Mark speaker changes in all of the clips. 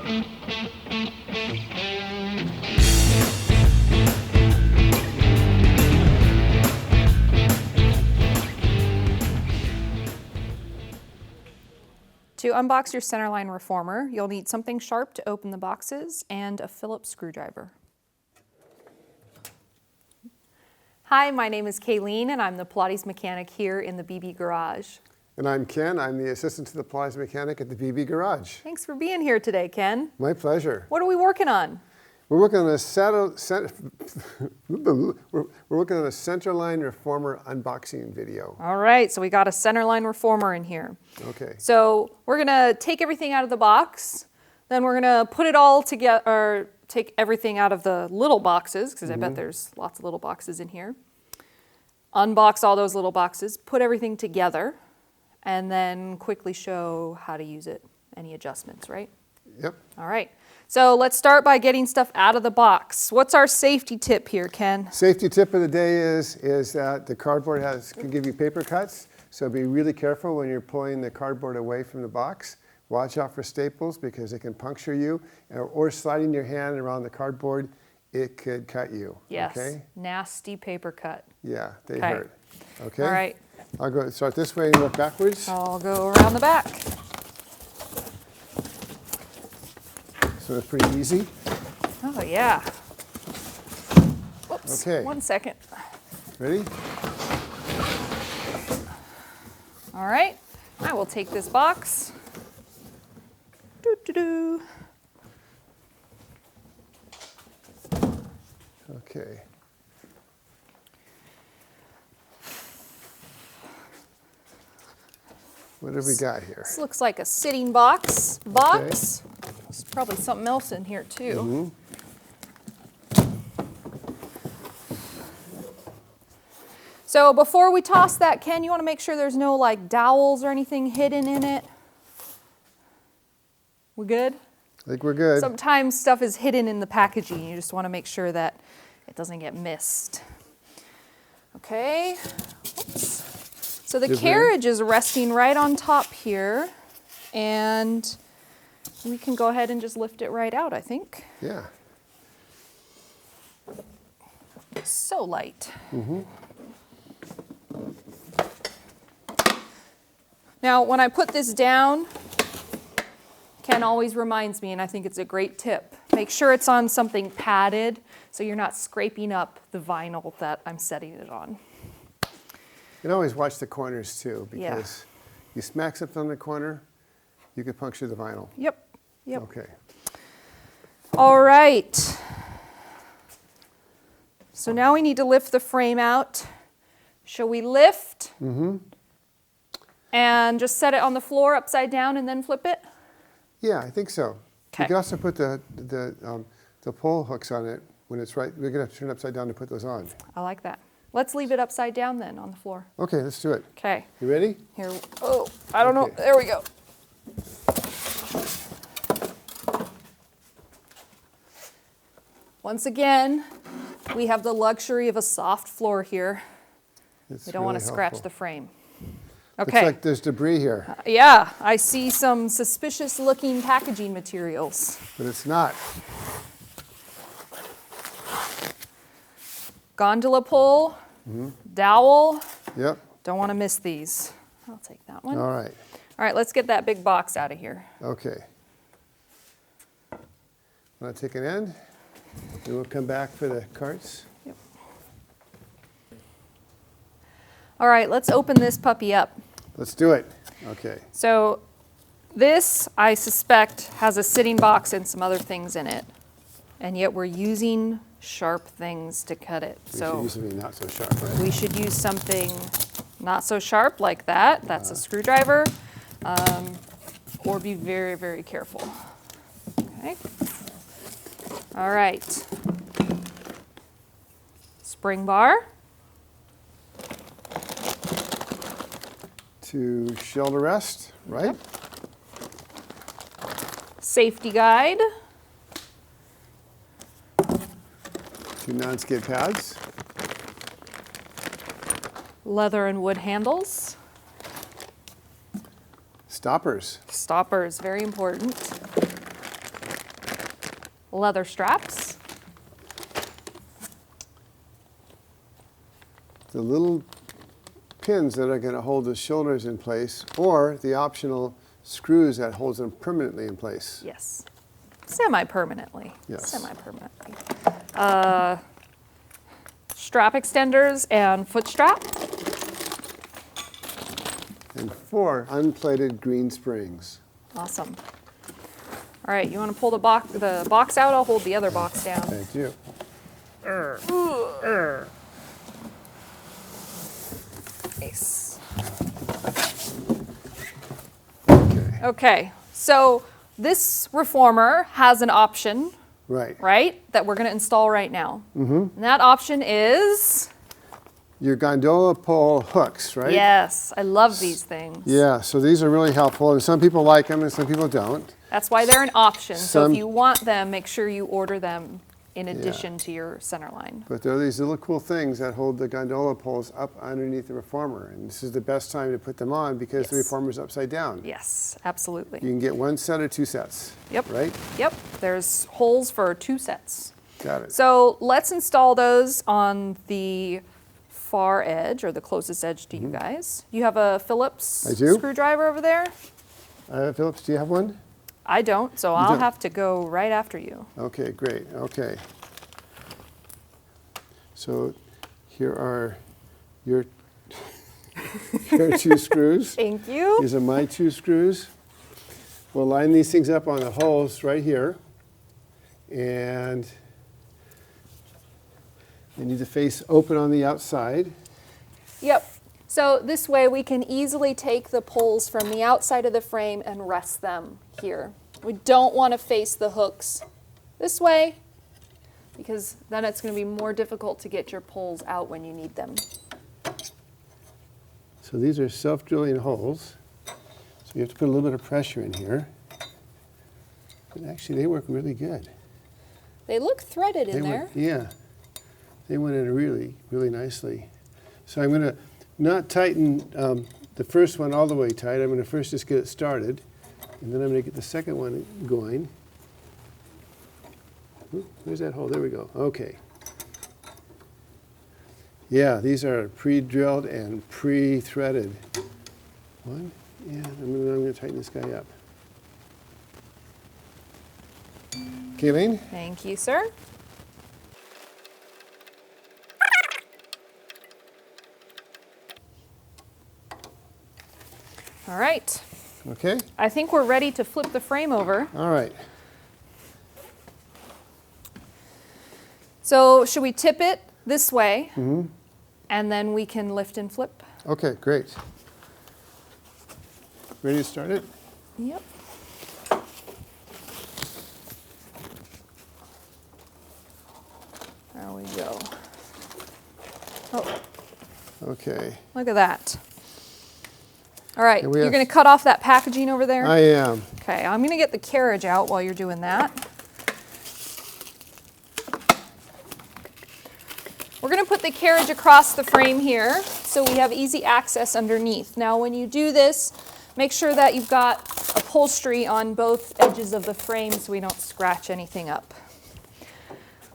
Speaker 1: To unbox your CenterLine Reformer, you'll need something sharp to open the boxes and a Phillips screwdriver. Hi, my name is Kayleen and I'm the Pilates mechanic here in the BB Garage.
Speaker 2: And I'm Ken. I'm the assistant to the Pilates mechanic at the BB Garage.
Speaker 1: Thanks for being here today, Ken.
Speaker 2: My pleasure.
Speaker 1: What are we working on?
Speaker 2: We're working on a CenterLine Reformer unboxing video.
Speaker 1: All right, so we got a CenterLine Reformer in here.
Speaker 2: Okay.
Speaker 1: So we're gonna take everything out of the box, then we're gonna put it all together, or take everything out of the little boxes, because I bet there's lots of little boxes in here. Unbox all those little boxes, put everything together, and then quickly show how to use it, any adjustments, right?
Speaker 2: Yep.
Speaker 1: All right. So let's start by getting stuff out of the box. What's our safety tip here, Ken?
Speaker 2: Safety tip of the day is that the cardboard can give you paper cuts, so be really careful when you're pulling the cardboard away from the box. Watch out for staples because it can puncture you, or sliding your hand around the cardboard, it could cut you.
Speaker 1: Yes,
Speaker 2: okay?
Speaker 1: Nasty paper cut.
Speaker 2: Yeah, they hurt. Okay?
Speaker 1: All right.
Speaker 2: I'll go start this way and work backwards.
Speaker 1: I'll go around the back.
Speaker 2: So it's pretty easy.
Speaker 1: Oh, yeah. Whoops,
Speaker 2: Okay.
Speaker 1: 1 second.
Speaker 2: Ready?
Speaker 1: All right, I will take this box. Doo-doo-doo.
Speaker 2: Okay. What have we got here?
Speaker 1: This looks like a sitting box. There's probably something else in here too. So before we toss that, Ken, you want to make sure there's no like dowels or anything hidden in it. We good?
Speaker 2: I think we're good.
Speaker 1: Sometimes stuff is hidden in the packaging. You just want to make sure that it doesn't get missed. Okay. Oops. So the carriage is resting right on top here, and we can go ahead and just lift it right out, I think.
Speaker 2: Yeah.
Speaker 1: So light. Now, when I put this down, Ken always reminds me, and I think it's a great tip, make sure it's on something padded so you're not scraping up the vinyl that I'm setting it on.
Speaker 2: And always watch the corners too, because you smack something on the corner, you could puncture the vinyl.
Speaker 1: Yep.
Speaker 2: Okay.
Speaker 1: All right. So now we need to lift the frame out. Shall we lift? And just set it on the floor upside down and then flip it?
Speaker 2: Yeah, I think so.
Speaker 1: Okay.
Speaker 2: You can also put the pole hooks on it when it's right. We're going to have to turn it upside down to put those on.
Speaker 1: I like that. Let's leave it upside down then on the floor.
Speaker 2: Okay, let's do it.
Speaker 1: Okay.
Speaker 2: You ready?
Speaker 1: Here. Oh, I don't know.
Speaker 2: Okay.
Speaker 1: There we go. Once again, we have the luxury of a soft floor here. We don't want to scratch the frame. Okay.
Speaker 2: Looks like there's debris here.
Speaker 1: Yeah, I see some suspicious looking packaging materials.
Speaker 2: But it's not.
Speaker 1: Gondola pole, dowel.
Speaker 2: Yep.
Speaker 1: Don't want to miss these. I'll take that one.
Speaker 2: All right.
Speaker 1: All right, let's get that big box out of here.
Speaker 2: Okay. I'm going to take an end, and we'll come back for the carts.
Speaker 1: Yep. All right, let's open this puppy up.
Speaker 2: Let's do it. Okay.
Speaker 1: So this, I suspect, has a sitting box and some other things in it. And yet we're using sharp things to cut it.
Speaker 2: We should use something not so sharp, right?
Speaker 1: We should use something not so sharp like that. That's a screwdriver. Or be very, very careful. Okay. All right. Spring bar.
Speaker 2: To shoulder rest, right?
Speaker 1: Yep. Safety guide.
Speaker 2: 2 non-skid pads.
Speaker 1: Leather and wood handles.
Speaker 2: Stoppers.
Speaker 1: Stoppers, very important. leather straps.
Speaker 2: The little pins that are going to hold the shoulders in place, or the optional screws that holds them permanently in place.
Speaker 1: Yes. Semi-permanently.
Speaker 2: Yes.
Speaker 1: Semi-permanently. Strap extenders and foot strap.
Speaker 2: And 4 unplated green springs.
Speaker 1: Awesome. All right, you want to pull the box out? I'll hold the other box down.
Speaker 2: Thank you.
Speaker 1: Nice.
Speaker 2: Okay.
Speaker 1: Okay, so this reformer has an option,
Speaker 2: Right.
Speaker 1: that we're going to install right now. And that option is,
Speaker 2: Your gondola pole hooks, right?
Speaker 1: yes, I love these things.
Speaker 2: Yeah, so these are really helpful, and some people like them and some people don't.
Speaker 1: That's why they're an option. So
Speaker 2: Some-
Speaker 1: if you want them, make sure you order them in addition to your CenterLine.
Speaker 2: But there are these little cool things that hold the gondola poles up underneath the reformer, and this is the best time to put them on because the
Speaker 1: Yes.
Speaker 2: reformer's upside down.
Speaker 1: Yes, absolutely.
Speaker 2: You can get 1 set or 2 sets.
Speaker 1: Yep.
Speaker 2: Right?
Speaker 1: Yep, there's holes for 2 sets.
Speaker 2: Got it.
Speaker 1: So let's install those on the far edge, or the closest edge to you guys. You have a Phillips
Speaker 2: I do.
Speaker 1: screwdriver over there?
Speaker 2: Phillips, do you have one?
Speaker 1: I don't, so I'll
Speaker 2: don't?
Speaker 1: have to go right after you.
Speaker 2: Okay, great. Okay. So here are your, your 2 screws.
Speaker 1: Thank you.
Speaker 2: These are my 2 screws. We'll line these things up on the holes right here. And they need to face open on the outside.
Speaker 1: Yep. So this way we can easily take the poles from the outside of the frame and rest them here. We don't want to face the hooks this way because then it's going to be more difficult to get your poles out when you need them.
Speaker 2: So these are self-drilling holes. So you have to put a little bit of pressure in here. But actually they work really good.
Speaker 1: They look threaded in there.
Speaker 2: Yeah. They went in really, really nicely. So I'm going to not tighten the first one all the way tight. I'm going to first just get it started, and then I'm going to get the second one going. Ooh, where's that hole? There we go. Okay. Yeah, these are pre-drilled and pre-threaded. One, and I'm going to tighten this guy up. Kayleen?
Speaker 1: Thank you, sir. All right.
Speaker 2: Okay.
Speaker 1: I think we're ready to flip the frame over.
Speaker 2: All right.
Speaker 1: So should we tip it this way? And then we can lift and flip?
Speaker 2: Okay, great. Ready to start it?
Speaker 1: Yep. There we go. Oh,
Speaker 2: Okay.
Speaker 1: look at that. All right,
Speaker 2: And we
Speaker 1: you're
Speaker 2: have-
Speaker 1: going to cut off that packaging over there?
Speaker 2: I am.
Speaker 1: Okay, I'm going to get the carriage out while you're doing that. We're going to put the carriage across the frame here so we have easy access underneath. Now when you do this, make sure that you've got upholstery on both edges of the frame so we don't scratch anything up.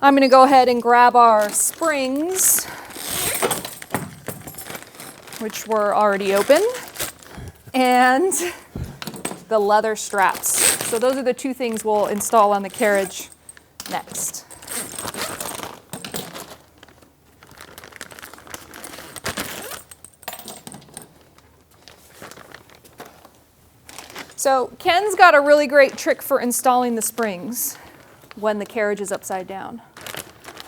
Speaker 1: I'm going to go ahead and grab our springs, which were already open, and the leather straps. So those are the 2 things we'll install on the carriage next. So Ken's got a really great trick for installing the springs when the carriage is upside down.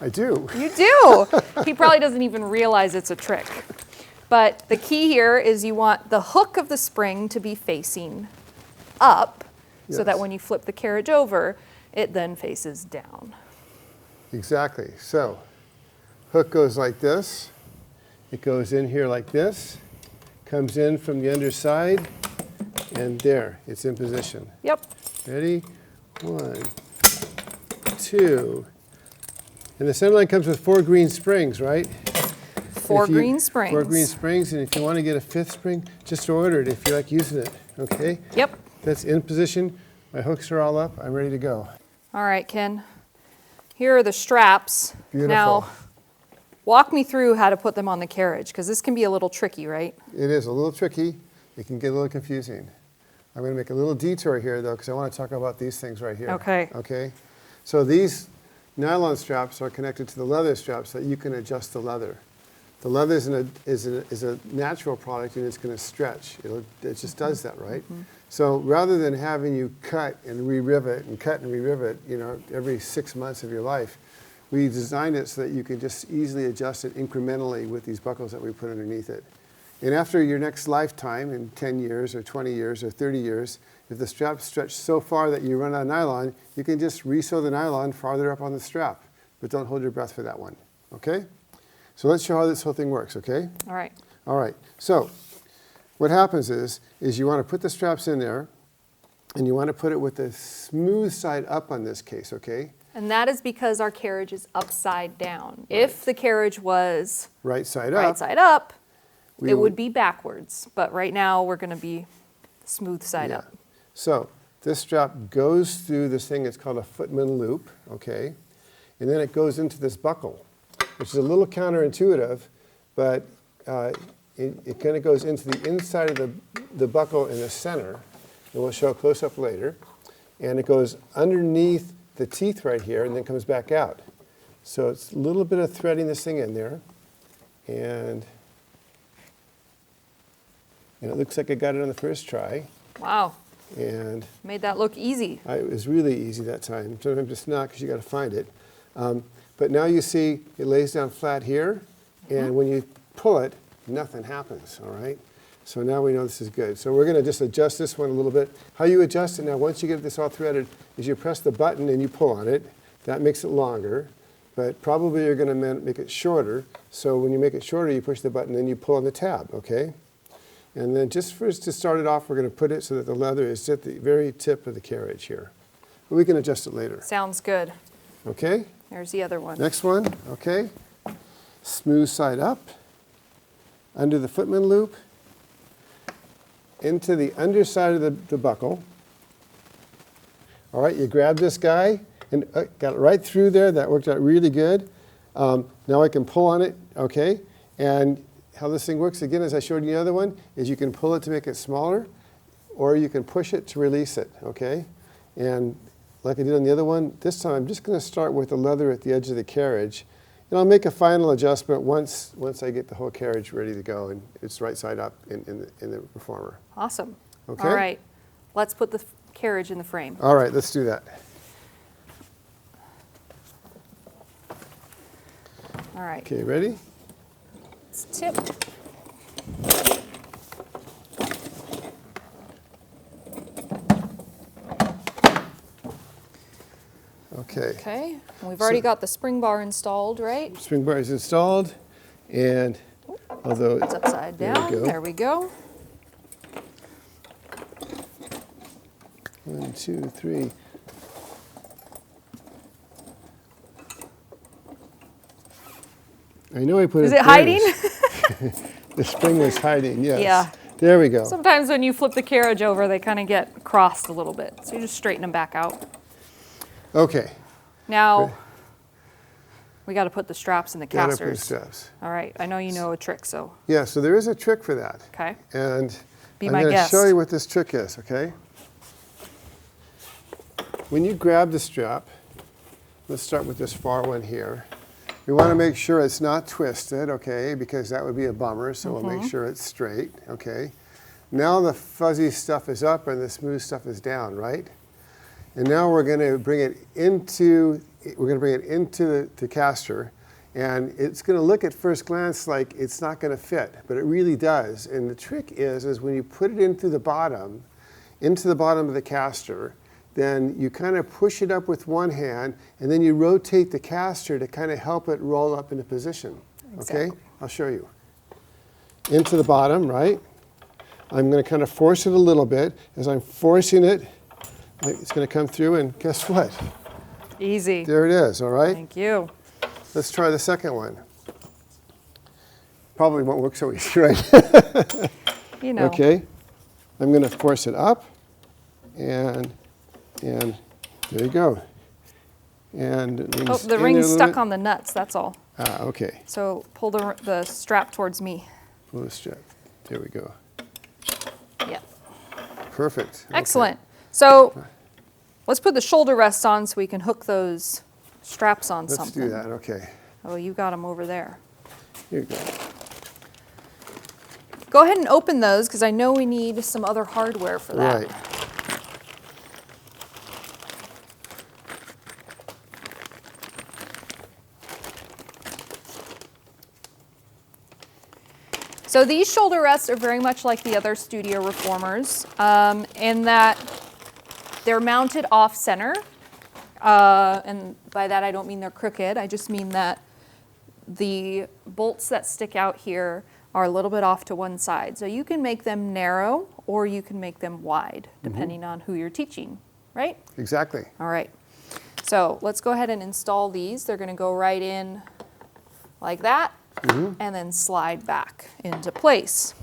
Speaker 2: I do.
Speaker 1: You do! He probably doesn't even realize it's a trick. But the key here is you want the hook of the spring to be facing up so that
Speaker 2: Yes.
Speaker 1: when you flip the carriage over, it then faces down.
Speaker 2: Exactly. So, hook goes like this. It goes in here like this, comes in from the underside, and there, it's in position.
Speaker 1: Yep.
Speaker 2: Ready? 1, 2. And the CenterLine comes with 4 green springs, right?
Speaker 1: 4
Speaker 2: If you-
Speaker 1: green springs.
Speaker 2: 4 green springs, and if you want to get a 5th spring, just order it if you like using it, okay?
Speaker 1: Yep.
Speaker 2: That's in position. My hooks are all up. I'm ready to go.
Speaker 1: All right, Ken. here are the straps.
Speaker 2: Beautiful.
Speaker 1: Now, walk me through how to put them on the carriage, because this can be a little tricky, right?
Speaker 2: It is a little tricky. It can get a little confusing. I'm going to make a little detour here, though, because I want to talk about these things right here.
Speaker 1: Okay.
Speaker 2: Okay? So these nylon straps are connected to the leather straps so that you can adjust the leather. The leather is a natural product, and it's going to stretch. It just does that, right? So rather than having you cut and re-rivet and cut and re-rivet, every 6 months of your life, we designed it so that you can just easily adjust it incrementally with these buckles that we put underneath it. And after your next lifetime, in 10 years or 20 years or 30 years, if the straps stretch so far that you run out of nylon, you can just re-sew the nylon farther up on the strap. But don't hold your breath for that one, okay? So let's show how this whole thing works, okay?
Speaker 1: All right.
Speaker 2: All right, so what happens is you want to put the straps in there, and you want to put it with the smooth side up on this case, okay?
Speaker 1: And that is because our carriage is upside down. Right. If the carriage was
Speaker 2: right side
Speaker 1: up, it would be backwards. But right now, we're going to be smooth side up.
Speaker 2: So this strap goes through this thing, it's called a footman loop, okay? And then it goes into this buckle, which is a little counterintuitive, but it kind of goes into the inside of the buckle in the center, and we'll show a close-up later. And it goes underneath the teeth right here and then comes back out. So it's a little bit of threading this thing in there. And it looks like I got it on the first try.
Speaker 1: Wow.
Speaker 2: And
Speaker 1: made that look easy.
Speaker 2: It was really easy that time. Sometimes it's not because you got to find it. But now you see it lays down flat here, and when you pull it, nothing happens, all right? So now we know this is good. So we're going to just adjust this one a little bit. How you adjust it now, once you get this all threaded, is you press the button and you pull on it. That makes it longer, but probably you're going to make it shorter. So when you make it shorter, you push the button and you pull on the tab, okay? And then just first to start it off, we're going to put it so that the leather is at the very tip of the carriage here. But we can adjust it later.
Speaker 1: Sounds good.
Speaker 2: Okay?
Speaker 1: There's the other one.
Speaker 2: Next one, okay? Smooth side up, under the footman loop, into the underside of the buckle. All right, you grab this guy and got it right through there. That worked out really good. Now I can pull on it, okay? And how this thing works, again, as I showed you the other one, is you can pull it to make it smaller, or you can push it to release it, okay? And like I did on the other one, this time I'm just going to start with the leather at the edge of the carriage. And I'll make a final adjustment once I get the whole carriage ready to go and it's right side up in the Reformer.
Speaker 1: Awesome.
Speaker 2: Okay?
Speaker 1: All right. Let's put the carriage in the frame.
Speaker 2: All right, let's do that.
Speaker 1: All right.
Speaker 2: Okay, ready?
Speaker 1: Let's tip.
Speaker 2: Okay.
Speaker 1: Okay. And we've already got the spring bar installed, right?
Speaker 2: Spring bar is installed, and although
Speaker 1: It's upside down. There we go.
Speaker 2: 1, 2, 3. I know I put it.
Speaker 1: Is it hiding?
Speaker 2: The spring was hiding, yes.
Speaker 1: Yeah.
Speaker 2: There we go.
Speaker 1: Sometimes when you flip the carriage over, they kind of get crossed a little bit. So you just straighten them back out.
Speaker 2: Okay.
Speaker 1: Now, we got to put the straps in the
Speaker 2: Gotta
Speaker 1: casters.
Speaker 2: put straps.
Speaker 1: All right. I know you know a trick, so.
Speaker 2: Yeah, so there is a trick for that.
Speaker 1: Okay.
Speaker 2: And
Speaker 1: Be
Speaker 2: I'm
Speaker 1: my
Speaker 2: going to
Speaker 1: guest.
Speaker 2: show you what this trick is, okay? When you grab the strap, let's start with this far one here. We want to make sure it's not twisted, okay, because that would be a bummer, so we'll make sure it's straight, okay? Now the fuzzy stuff is up and the smooth stuff is down, right? And now we're going to bring it into the caster, and it's going to look at first glance like it's not going to fit, but it really does. And the trick is when you put it into the bottom of the caster, then you kind of push it up with one hand, and then you rotate the caster to kind of help it roll up into position.
Speaker 1: Exactly.
Speaker 2: Okay? I'll show you. Into the bottom, right? I'm going to kind of force it a little bit. As I'm forcing it, it's going to come through, and guess what?
Speaker 1: Easy.
Speaker 2: There it is, all right?
Speaker 1: Thank you.
Speaker 2: Let's try the second one. Probably won't work so easy, right?
Speaker 1: You know.
Speaker 2: Okay. I'm going to force it up, and there you go. And the
Speaker 1: Oh, the ring's stuck on the nuts, that's all.
Speaker 2: Ah, okay.
Speaker 1: So pull the strap towards me.
Speaker 2: Pull the strap. There we go.
Speaker 1: Yeah.
Speaker 2: Perfect.
Speaker 1: Excellent. So let's put the shoulder rests on so we can hook those straps on
Speaker 2: Let's
Speaker 1: something.
Speaker 2: do that, okay.
Speaker 1: Oh, you got them over there.
Speaker 2: Here you go.
Speaker 1: Go ahead and open those because I know we need some other hardware for that.
Speaker 2: Right.
Speaker 1: So these shoulder rests are very much like the other Studio Reformers in that they're mounted off center. And by that I don't mean they're crooked, I just mean that the bolts that stick out here are a little bit off to one side. So you can make them narrow or you can make them wide, depending on who you're teaching, right?
Speaker 2: Exactly.
Speaker 1: All right. So let's go ahead and install these. They're going to go right in like that and then slide back into place.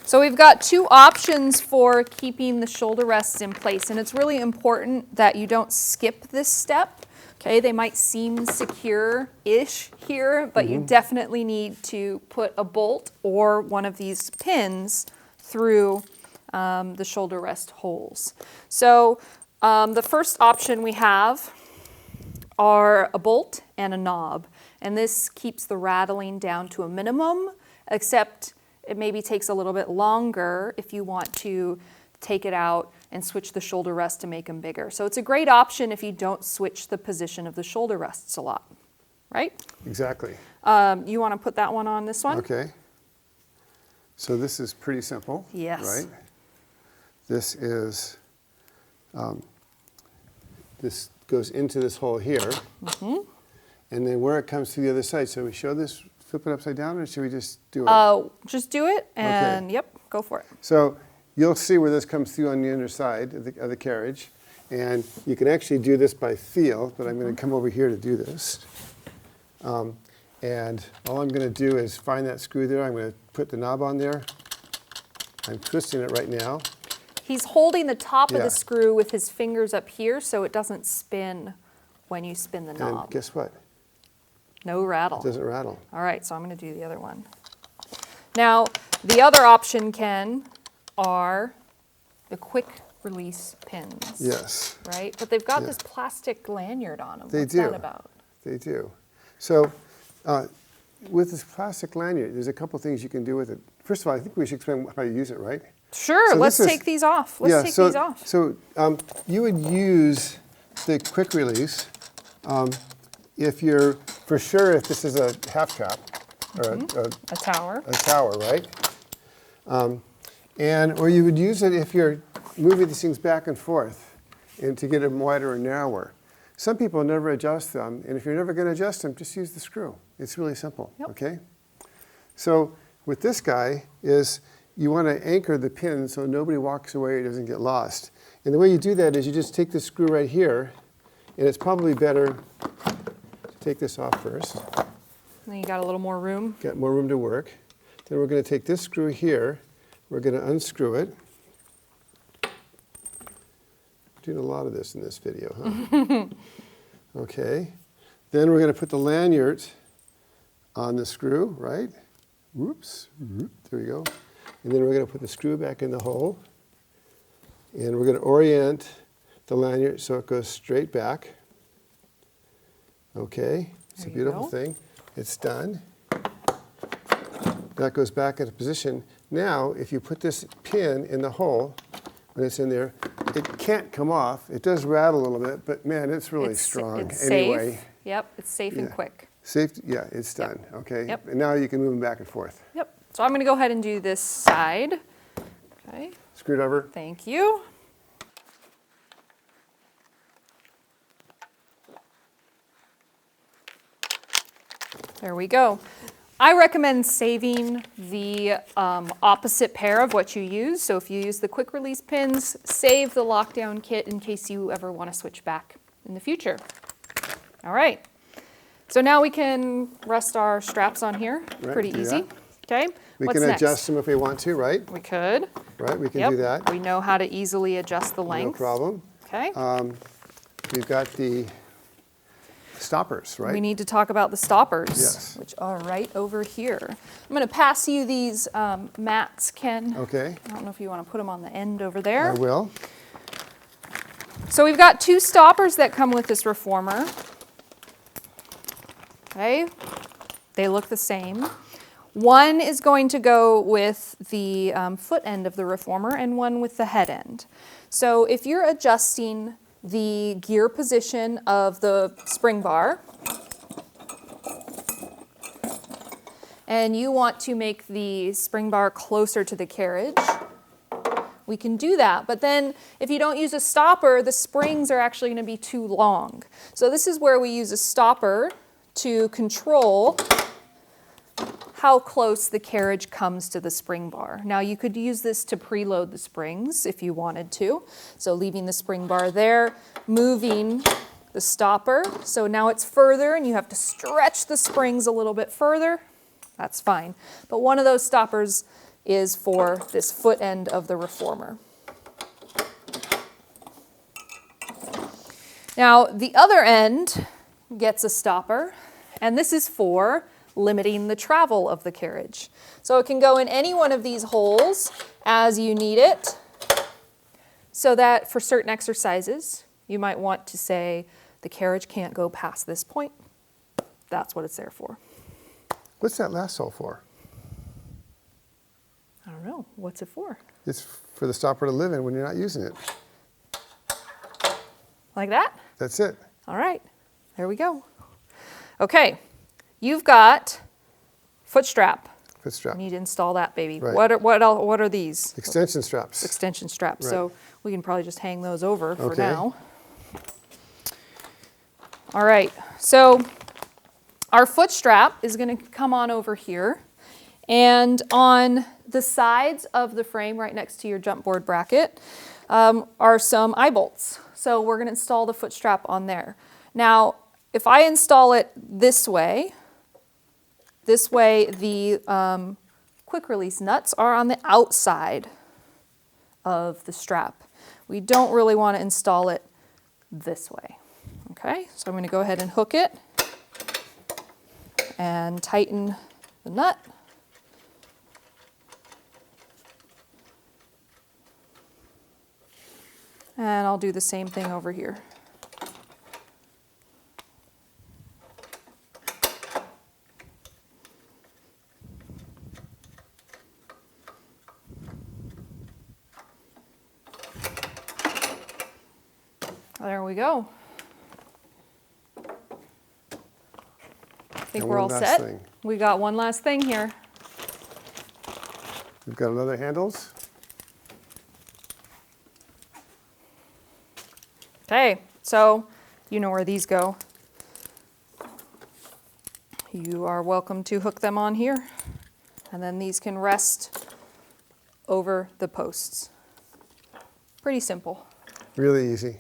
Speaker 1: So we've got two options for keeping the shoulder rests in place, and it's really important that you don't skip this step. Okay, they might seem secure-ish here, but you definitely need to put a bolt or one of these pins through the shoulder rest holes. So the first option we have are a bolt and a knob, and this keeps the rattling down to a minimum, except it maybe takes a little bit longer if you want to take it out and switch the shoulder rest to make them bigger. So it's a great option if you don't switch the position of the shoulder rests a lot, right?
Speaker 2: Exactly.
Speaker 1: You want to put that one on this one?
Speaker 2: Okay. So this is pretty simple.
Speaker 1: Yes.
Speaker 2: Right? This is, this goes into this hole here. And then where it comes to the other side. So we show this, flip it upside down, or should we just do it?
Speaker 1: Just do it, and yep, go for it.
Speaker 2: So you'll see where this comes through on the underside of the carriage. And you can actually do this by feel, but I'm going to come over here to do this. And all I'm going to do is find that screw there. I'm going to put the knob on there. I'm twisting it right now.
Speaker 1: He's holding the top of
Speaker 2: Yeah.
Speaker 1: the screw with his fingers up here so it doesn't spin when you spin the
Speaker 2: And
Speaker 1: knob.
Speaker 2: guess what?
Speaker 1: No rattle.
Speaker 2: It doesn't rattle.
Speaker 1: All right, so I'm going to do the other one. Now, the other option, Ken, are the quick release pins.
Speaker 2: Yes.
Speaker 1: Right? But they've got
Speaker 2: Yeah.
Speaker 1: this plastic lanyard on them.
Speaker 2: They
Speaker 1: What's
Speaker 2: do.
Speaker 1: that about?
Speaker 2: They do. So with this plastic lanyard, there's a couple things you can do with it. First of all, I think we should explain how you use it, right?
Speaker 1: Sure,
Speaker 2: So
Speaker 1: let's
Speaker 2: this is-
Speaker 1: take these off. Let's take these off.
Speaker 2: So you would use the quick release if you're, for sure, if this is a half cup or
Speaker 1: A tower.
Speaker 2: a tower, right? Or you would use it if you're moving these things back and forth and to get them wider or narrower. Some people never adjust them, and if you're never going to adjust them, just use the screw. It's really simple,
Speaker 1: Yep.
Speaker 2: okay? So with this guy is you want to anchor the pin so nobody walks away or doesn't get lost. And the way you do that is you just take the screw right here, and it's probably better to take this off first.
Speaker 1: And then you got a little more room.
Speaker 2: Got more room to work. Then we're going to take this screw here. We're going to unscrew it. Doing a lot of this in this video, huh? Okay. Then we're going to put the lanyard on the screw, right? Whoops. There we go. And then we're going to put the screw back in the hole. And we're going to orient the lanyard so it goes straight back. Okay. It's a
Speaker 1: There you
Speaker 2: beautiful
Speaker 1: go.
Speaker 2: thing. It's done. That goes back into position. Now, if you put this pin in the hole, when it's in there, it can't come off. It does rattle a little bit, but man, it's really strong
Speaker 1: It's
Speaker 2: anyway.
Speaker 1: safe. Yep, it's safe and
Speaker 2: Yeah.
Speaker 1: quick.
Speaker 2: Safe, yeah, it's done, okay?
Speaker 1: Yep.
Speaker 2: And now you can move them back and forth.
Speaker 1: Yep. So I'm going to go ahead and do this side. Okay.
Speaker 2: Screwdriver.
Speaker 1: Thank you. There we go. I recommend saving the opposite pair of what you use. So if you use the quick release pins, save the lockdown kit in case you ever want to switch back in the future. All right. So now we can rest our straps on here.
Speaker 2: Right,
Speaker 1: Pretty
Speaker 2: do
Speaker 1: easy.
Speaker 2: that.
Speaker 1: Okay,
Speaker 2: We
Speaker 1: what's
Speaker 2: can
Speaker 1: next?
Speaker 2: adjust them if we want to, right?
Speaker 1: We could.
Speaker 2: Right, we can
Speaker 1: Yep,
Speaker 2: do that.
Speaker 1: we know how to easily adjust the
Speaker 2: No
Speaker 1: length.
Speaker 2: problem.
Speaker 1: Okay.
Speaker 2: We've got the stoppers, right?
Speaker 1: We need to talk about the stoppers,
Speaker 2: Yes.
Speaker 1: which are right over here. I'm going to pass you these mats, Ken.
Speaker 2: Okay,
Speaker 1: I don't know if you want to put them on the end over
Speaker 2: I
Speaker 1: there.
Speaker 2: will.
Speaker 1: So we've got 2 stoppers that come with this reformer. Okay, they look the same. One is going to go with the foot end of the reformer and one with the head end. So if you're adjusting the gear position of the spring bar and you want to make the spring bar closer to the carriage, we can do that. But then if you don't use a stopper, the springs are actually going to be too long. So this is where we use a stopper to control how close the carriage comes to the spring bar. Now you could use this to preload the springs if you wanted to. So leaving the spring bar there, moving the stopper. So now it's further and you have to stretch the springs a little bit further. That's fine. But one of those stoppers is for this foot end of the reformer. Now the other end gets a stopper, and this is for limiting the travel of the carriage. So it can go in any one of these holes as you need it, so that for certain exercises, you might want to say the carriage can't go past this point. That's what it's there for.
Speaker 2: What's that last hole for?
Speaker 1: I don't know. What's it for?
Speaker 2: It's for the stopper to live in when you're not using it.
Speaker 1: Like that?
Speaker 2: That's it.
Speaker 1: All right. There we go. Okay. You've got foot strap.
Speaker 2: Foot strap.
Speaker 1: You need to install that, baby.
Speaker 2: Right.
Speaker 1: What are these?
Speaker 2: Extension straps.
Speaker 1: Extension straps.
Speaker 2: Right.
Speaker 1: So we can probably just hang those over for
Speaker 2: Okay.
Speaker 1: now. All right. So our foot strap is going to come on over here. And on the sides of the frame right next to your jump board bracket are some eye bolts. So we're going to install the foot strap on there. Now, if I install it this way the quick release nuts are on the outside of the strap. We don't really want to install it this way. Okay, so I'm going to go ahead and hook it and tighten the nut. And I'll do the same thing over here. There we go. I think
Speaker 2: And
Speaker 1: we're all
Speaker 2: one last
Speaker 1: set.
Speaker 2: thing.
Speaker 1: We got one last thing here.
Speaker 2: We've got another handles.
Speaker 1: Okay, so you know where these go. You are welcome to hook them on here, and then these can rest over the posts. Pretty simple.
Speaker 2: Really easy.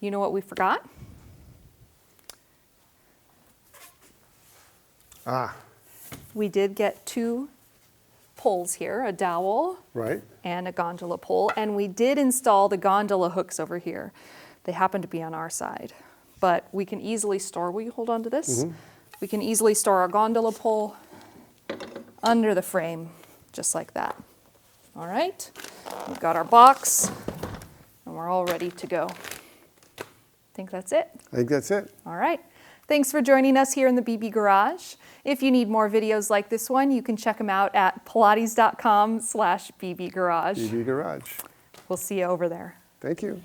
Speaker 1: You know what we forgot?
Speaker 2: Ah,
Speaker 1: We did get 2 poles here, a dowel
Speaker 2: right.
Speaker 1: and a gondola pole, and we did install the gondola hooks over here. They happen to be on our side, but we can easily store, will you hold on to this? We can easily store our gondola pole under the frame, just like that. All right, we've got our box, and we're all ready to go. Think that's it?
Speaker 2: I think that's it.
Speaker 1: All right. Thanks for joining us here in the BB Garage. If you need more videos like this one, you can check them out at pilates.com/BB Garage.
Speaker 2: BB Garage.
Speaker 1: We'll see you over there.
Speaker 2: Thank you.